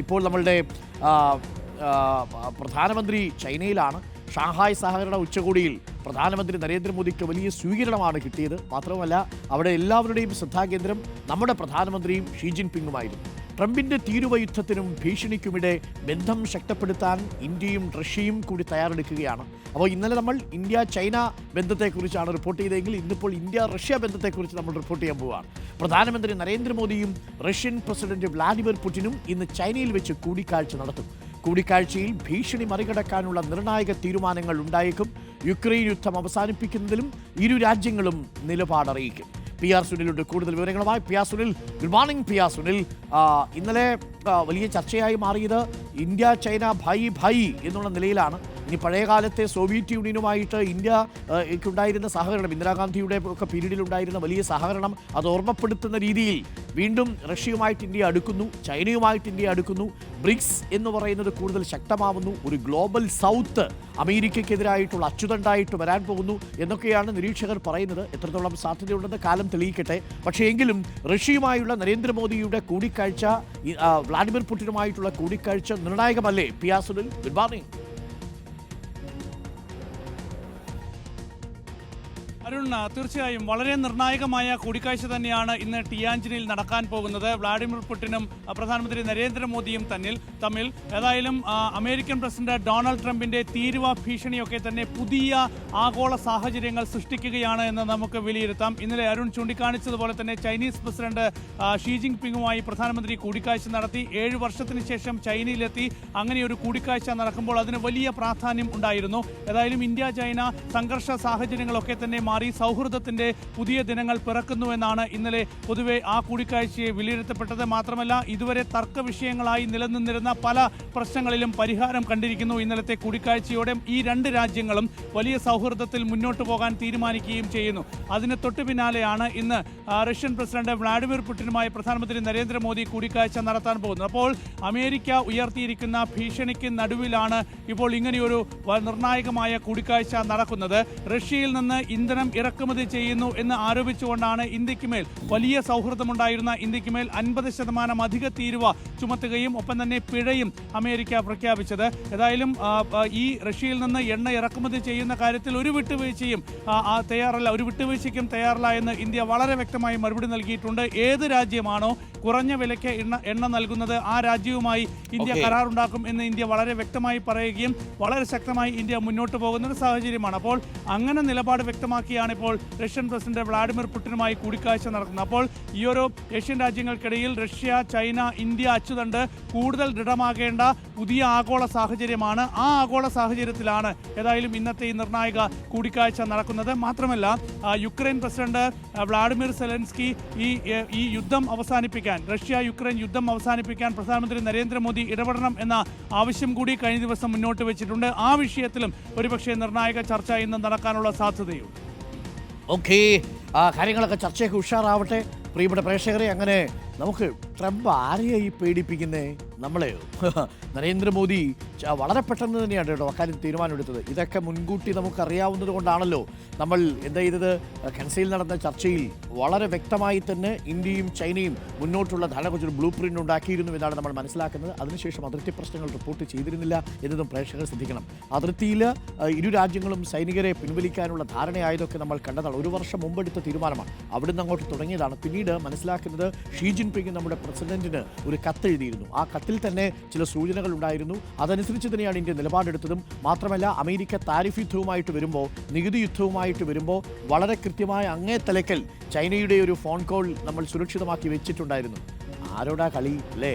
ഇപ്പോൾ നമ്മളുടെ പ്രധാനമന്ത്രി ചൈനയിലാണ്. ഷാങ്ഹായ് സഹകരണ ഉച്ചകോടിയിൽ പ്രധാനമന്ത്രി നരേന്ദ്രമോദിക്ക് വലിയ സ്വീകരണമാണ് കിട്ടിയത്. മാത്രമല്ല അവിടെ എല്ലാവരുടെയും ശ്രദ്ധാകേന്ദ്രം നമ്മുടെ പ്രധാനമന്ത്രിയും ഷീ ജിൻപിങ്ങുമായിരുന്നു. ട്രംപിൻ്റെ തീരുവ യുദ്ധത്തിനും ഭീഷണിക്കുമിടെ ബന്ധം ശക്തിപ്പെടുത്താൻ ഇന്ത്യയും റഷ്യയും കൂടി തയ്യാറെടുക്കുകയാണ്. അപ്പോൾ ഇന്നലെ നമ്മൾ ഇന്ത്യ ചൈന ബന്ധത്തെക്കുറിച്ചാണ് റിപ്പോർട്ട് ചെയ്തതെങ്കിൽ ഇന്നിപ്പോൾ ഇന്ത്യ റഷ്യ ബന്ധത്തെക്കുറിച്ച് നമ്മൾ റിപ്പോർട്ട് ചെയ്യാൻ പോവുകയാണ്. പ്രധാനമന്ത്രി നരേന്ദ്രമോദിയും റഷ്യൻ പ്രസിഡന്റ് വ്ളാഡിമിർ പുടിനും ഇന്ന് ചൈനയിൽ വെച്ച് കൂടിക്കാഴ്ച നടത്തും. കൂടിക്കാഴ്ചയിൽ ഭീഷണി മറികടക്കാനുള്ള നിർണായക തീരുമാനങ്ങൾ ഉണ്ടായേക്കും. യുക്രൈൻ യുദ്ധം അവസാനിപ്പിക്കുന്നതിലും ഇരു രാജ്യങ്ങളും നിലപാടറിയിക്കും. പി ആർ സുനിലുണ്ട് കൂടുതൽ വിവരങ്ങളുമായി. P R Sunil, good morning. P R Sunil, ഇന്നലെ വലിയ ചർച്ചയായി മാറിയത് ഇന്ത്യ ചൈന ഭായി ഭായി എന്നുള്ള നിലയിലാണ്. ഇനി പഴയകാലത്തെ സോവിയറ്റ് യൂണിയനുമായിട്ട് ഇന്ത്യക്കുണ്ടായിരുന്ന സഹകരണം, ഇന്ദിരാഗാന്ധിയുടെ ഒക്കെ പീരീഡിലുണ്ടായിരുന്ന വലിയ സഹകരണം അത് ഓർമ്മപ്പെടുത്തുന്ന രീതിയിൽ വീണ്ടും റഷ്യയുമായിട്ട് ഇന്ത്യ അടുക്കുന്നു, ചൈനയുമായിട്ട് ഇന്ത്യ അടുക്കുന്നു. ബ്രിക്സ് എന്ന് പറയുന്നത് കൂടുതൽ ശക്തമാവുന്നു. ഒരു ഗ്ലോബൽ സൗത്ത് അമേരിക്കയ്ക്കെതിരായിട്ടുള്ള അച്ചുതണ്ടായിട്ട് വരാൻ പോകുന്നു എന്നൊക്കെയാണ് നിരീക്ഷകർ പറയുന്നത്. എത്രത്തോളം സാധ്യതയുണ്ടെന്ന് കാലം തെളിയിക്കട്ടെ. പക്ഷേ എങ്കിലും റഷ്യയുമായുള്ള നരേന്ദ്രമോദിയുടെ കൂടിക്കാഴ്ച, വ്ളാഡിമിർ പുടിനുമായിട്ടുള്ള കൂടിക്കാഴ്ച നിർണായകമല്ലേ? P R Sunil, good morning. Arun, തീർച്ചയായും വളരെ നിർണായകമായ കൂടിക്കാഴ്ച തന്നെയാണ് ഇന്ന് ടിയാൻജിനിൽ നടക്കാൻ പോകുന്നത്. വ്ളാഡിമിർ പുടിനും പ്രധാനമന്ത്രി നരേന്ദ്രമോദിയും തമ്മിൽ ഏതായാലും അമേരിക്കൻ പ്രസിഡന്റ് ഡൊണാൾഡ് ട്രംപിന്റെ തീരുവ ഭീഷണിയൊക്കെ തന്നെ പുതിയ ആഗോള സാഹചര്യങ്ങൾ സൃഷ്ടിക്കുകയാണ് എന്ന് നമുക്ക് വിലയിരുത്താം. ഇന്നലെ അരുൺ ചൂണ്ടിക്കാണിച്ചതുപോലെ തന്നെ ചൈനീസ് പ്രസിഡന്റ് ഷീ ജിൻപിങ്ങുമായി പ്രധാനമന്ത്രി കൂടിക്കാഴ്ച നടത്തി. 7 വർഷത്തിന് ശേഷം ചൈനയിലെത്തി. അങ്ങനെ ഒരു കൂടിക്കാഴ്ച നടക്കുമ്പോൾ അതിന് വലിയ പ്രാധാന്യം ഉണ്ടായിരുന്നു. ഏതായാലും ഇന്ത്യ ചൈന സംഘർഷ സാഹചര്യങ്ങളൊക്കെ തന്നെ മാറി സൗഹൃദത്തിന്റെ പുതിയ ദിനങ്ങൾ പിറക്കുന്നുവെന്നാണ് ഇന്നലെ പൊതുവെ ആ കൂടിക്കാഴ്ചയെ വിലയിരുത്തപ്പെട്ടത്. മാത്രമല്ല ഇതുവരെ തർക്ക വിഷയങ്ങളായി നിലനിന്നിരുന്ന പല പ്രശ്നങ്ങളിലും പരിഹാരം കണ്ടിരിക്കുന്നു ഇന്നലത്തെ കൂടിക്കാഴ്ചയോടെ. ഈ രണ്ട് രാജ്യങ്ങളും വലിയ സൗഹൃദത്തിൽ മുന്നോട്ട് പോകാൻ തീരുമാനിക്കുകയും ചെയ്യുന്നു. അതിന് തൊട്ടു പിന്നാലെയാണ് ഇന്ന് റഷ്യൻ പ്രസിഡന്റ് വ്ളാഡിമിർ പുടിനുമായി പ്രധാനമന്ത്രി നരേന്ദ്രമോദി കൂടിക്കാഴ്ച നടത്താൻ പോകുന്നത്. അപ്പോൾ അമേരിക്ക ഉയർത്തിയിരിക്കുന്ന ഭീഷണിക്ക് നടുവിലാണ് ഇപ്പോൾ ഇങ്ങനെയൊരു നിർണായകമായ കൂടിക്കാഴ്ച നടക്കുന്നത്. റഷ്യയിൽ നിന്ന് ഇന്ധനം ഇറക്കുമതി ചെയ്യുന്നു എന്ന് ആരോപിച്ചുകൊണ്ടാണ് ഇന്ത്യക്ക് മേൽ വലിയ സൗഹൃദമുണ്ടായിരുന്ന ഇന്ത്യക്ക് മേൽ 50% അധിക തീരുവ ചുമത്തുകയും ഒപ്പം തന്നെ പിഴയും അമേരിക്ക പ്രഖ്യാപിച്ചത്. ഏതായാലും ഈ റഷ്യയിൽ നിന്ന് എണ്ണ ഇറക്കുമതി ചെയ്യുന്ന കാര്യത്തിൽ ഒരു വിട്ടുവീഴ്ചയ്ക്കും തയ്യാറല്ല എന്ന് ഇന്ത്യ വളരെ വ്യക്തമായി മറുപടി നൽകിയിട്ടുണ്ട്. ഏത് രാജ്യമാണോ കുറഞ്ഞ വിലയ്ക്ക് എണ്ണ നൽകുന്നത് ആ രാജ്യവുമായി ഇന്ത്യ കരാറുണ്ടാക്കും എന്ന് ഇന്ത്യ വളരെ വ്യക്തമായി പറയുകയും വളരെ ശക്തമായി ഇന്ത്യ മുന്നോട്ട് പോകുന്ന ഒരു സാഹചര്യമാണ്. അപ്പോൾ അങ്ങനെ നിലപാട് വ്യക്തമാക്കിയാണ് ഇപ്പോൾ റഷ്യൻ പ്രസിഡന്റ് വ്ളാഡിമിർ പുടിനുമായി കൂടിക്കാഴ്ച നടക്കുന്നത്. അപ്പോൾ ഈ ഒരു ഏഷ്യൻ രാജ്യങ്ങൾക്കിടയിൽ റഷ്യ, ചൈന, ഇന്ത്യ അച്ചുതണ്ട് കൂടുതൽ ദൃഢമാകേണ്ട പുതിയ ആഗോള സാഹചര്യമാണ്. ആ ആഗോള സാഹചര്യത്തിലാണ് ഏതായാലും ഇന്നത്തെ ഈ നിർണായക കൂടിക്കാഴ്ച നടക്കുന്നത്. മാത്രമല്ല യുക്രൈൻ പ്രസിഡന്റ് വ്ളാഡിമിർ സെലൻസ്കി ഈ യുദ്ധം അവസാനിപ്പിക്കാൻ, റഷ്യ യുക്രൈൻ യുദ്ധം അവസാനിപ്പിക്കാൻ പ്രധാനമന്ത്രി നരേന്ദ്രമോദി ഇടപെടണം എന്ന ആവശ്യം കൂടി കഴിഞ്ഞ ദിവസം മുന്നോട്ട് വെച്ചിട്ടുണ്ട്. ആ വിഷയത്തിലും ഒരുപക്ഷെ നിർണായക ചർച്ച ഇന്ന് നടക്കാനുള്ള സാധ്യതയുണ്ട്. ഓക്കെ, കാര്യങ്ങളൊക്കെ ചർച്ചയൊക്കെ ഉഷാറാവട്ടെ. പ്രിയപ്പെട്ട പ്രേക്ഷകരെ, അങ്ങനെ നമുക്ക് ട്രംപ് ആരെയായി പേടിപ്പിക്കുന്നേ? നമ്മളെയോ? നരേന്ദ്രമോദി വളരെ പെട്ടെന്ന് തന്നെയാണ് കേട്ടോ അക്കാര്യം തീരുമാനമെടുത്തത്. ഇതൊക്കെ മുൻകൂട്ടി നമുക്കറിയാവുന്നത് കൊണ്ടാണല്ലോ നമ്മൾ എന്താ ചെയ്തത്? കൻസയിൽ നടന്ന ചർച്ചയിൽ വളരെ വ്യക്തമായി തന്നെ ഇന്ത്യയും ചൈനയും മുന്നോട്ടുള്ള ധാരണയെക്കുറിച്ചൊരു ബ്ലൂ പ്രിൻ്റ് ഉണ്ടാക്കിയിരുന്നു എന്നാണ് നമ്മൾ മനസ്സിലാക്കുന്നത്. അതിനുശേഷം അതിർത്തി പ്രശ്നങ്ങൾ റിപ്പോർട്ട് ചെയ്തിരുന്നില്ല എന്നതും പ്രേക്ഷകർ ശ്രദ്ധിക്കണം. അതിർത്തിയിൽ ഇരു രാജ്യങ്ങളും സൈനികരെ പിൻവലിക്കാനുള്ള ധാരണയായതൊക്കെ നമ്മൾ കണ്ടതാണ്. 1 വർഷം മുമ്പെടുത്ത തീരുമാനമാണ്. അവിടുന്ന് അങ്ങോട്ട് തുടങ്ങിയതാണ്. പിന്നീട് മനസ്സിലാക്കുന്നത് ഷീ ജിൻപിങ് നമ്മുടെ പ്രസിഡന്റിന് ഒരു കത്തെഴുതിയിരുന്നു. ആ കത്തിൽ തന്നെ ചില സൂചനകൾ ഉണ്ടായിരുന്നു. അതനുസരിച്ച് തന്നെയാണ് ഇന്ത്യ നിലപാടെടുത്തതും. മാത്രമല്ല അമേരിക്ക താരിഫ് യുദ്ധവുമായിട്ട് വരുമ്പോൾ, നികുതി യുദ്ധവുമായിട്ട് വരുമ്പോൾ വളരെ കൃത്യമായ അങ്ങേ തലക്കൽ ചൈനയുടെ ഒരു ഫോൺ കോൾ നമ്മൾ സുരക്ഷിതമാക്കി വെച്ചിട്ടുണ്ടായിരുന്നു. ആരോടാ കളി അല്ലേ?